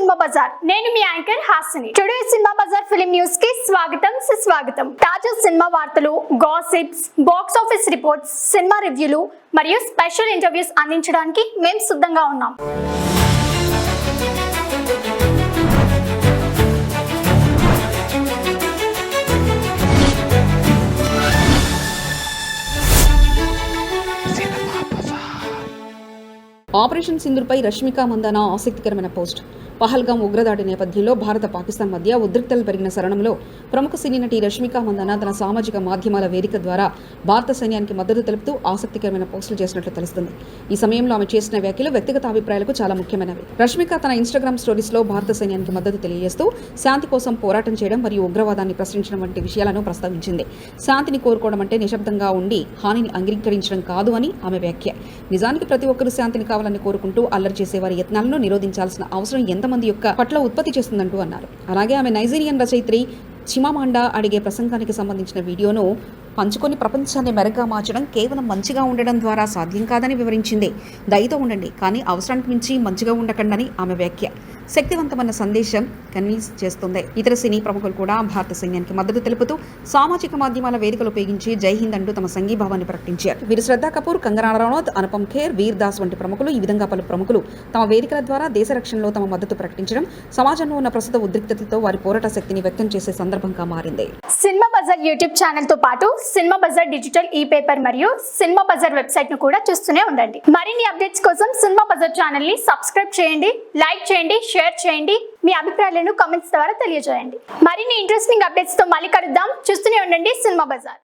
Cinema bazaar. నేను మీ anchor Hasini. Today cinema bazaar film news కి స్వాగతం సుస్వాగతం. తాజా సినిమా వార్తలు, gossips, box office reports, cinema రివ్యూలు మరియు స్పెషల్ ఇంటర్వ్యూస్ అందించడానికి మేము సిద్ధంగా ఉన్నాం. ఆపరేషన్ సింధూర్పై రష్మిక మందాన ఆసక్తికరమైన పోస్ట్. పహల్గాం ఉగ్రదాడి నేపథ్యంలో భారత పాకిస్తాన్ మధ్య ఉద్రిక్తలు పెరిగిన తరుణంలో ప్రముఖ సినీ నటి రష్మిక మందాన తన సామాజిక మాధ్యమాల వేదిక ద్వారా భారత సైన్యానికి మద్దతు తెలుపుతూ ఆసక్తికరమైన పోస్టులు చేసినట్లు తెలుస్తుంది. ఈ సమయంలో ఆమె చేసిన వ్యాఖ్యలు వ్యక్తిగత అభిప్రాయాలకు చాలా ముఖ్యమైనవి. రష్మిక తన ఇన్స్టాగ్రామ్ స్టోరీస్లో భారత సైన్యానికి మద్దతు తెలియజేస్తూ శాంతి కోసం పోరాటం చేయడం మరియు ఉగ్రవాదాన్ని ప్రశ్నించడం వంటి విషయాలను ప్రస్తావించింది. శాంతిని కోరుకోవడం అంటే నిశ్శబ్దంగా ఉండి హానిని అంగీకరించడం కాదు అని ఆమె వ్యాఖ్య. నిజానికి ప్రతి ఒక్కరూ శాంతిని కావాలని కోరుకుంటూ అల్లరి చేసేవారి యత్నాలను నిరోధించాల్సిన అవసరం ఎంతమంది యొక్క పట్ల ఉత్పత్తి చేస్తుందంటూ అన్నారు. అలాగే ఆమె నైజీరియన్ రచయిత్రి చిమామాండా అడిగే ప్రసంగానికి సంబంధించిన వీడియోను పంచుకొని ప్రపంచాన్ని మెరుగ్గా మార్చడం కేవలం మంచిగా ఉండడం ద్వారా సాధ్యం కాదని వివరించింది. దయతో ఉండండి, కానీ అవసరానికి మించి మంచిగా ఉండకండని ఆమె వ్యాఖ్య శక్తివంతమైన సందేశం కన్వీన్స్ చేస్తుంది. ఇతర సినీ ప్రముఖులు కూడా భారత సైన్యానికి మద్దతు తెలుపుతూ సామాజిక మాధ్యమాల వేదికలు ఉపయోగించి జై హింద్ అంటూ తమ సంఘీభావాన్ని ప్రకటించారు. వీరు శ్రద్ధా కపూర్, కంగనా రనౌత్, అనుపమ్ ఖేర్, వీర్ దాస్ వంటి ప్రముఖులు. ఈ విధంగా పలు ప్రముఖులు తమ వేదికల ద్వారా దేశ రక్షణలో తమ మద్దతు ప్రకటించడం సమాజంలో ఉన్న ప్రస్తుత ఉద్రిక్తతతో వారి పోరాట శక్తిని వ్యక్తం చేసే సందర్భంగా మారింది. సినిమా బజార్ యూట్యూబ్ ఛానల్ తో పాటు సినిమా బజార్ డిజిటల్ ఈ పేపర్ మరియు సినిమా బజార్ వెబ్సైట్ ను కూడా చూస్తూనే ఉండండి. మరిన్ని అప్డేట్స్ కోసం సినిమా బజార్ ఛానల్ ని సబ్స్క్రైబ్ చేయండి, లైక్ చేయండి, షేర్ చేయండి. మీ అభిప్రాయాలను కామెంట్స్ ద్వారా తెలియజేయండి. మరిన్ని ఇంట్రెస్టింగ్ అప్డేట్స్ తో మళ్ళీ కలుద్దాం. చూస్తూనే ఉండండి సినిమా బజార్.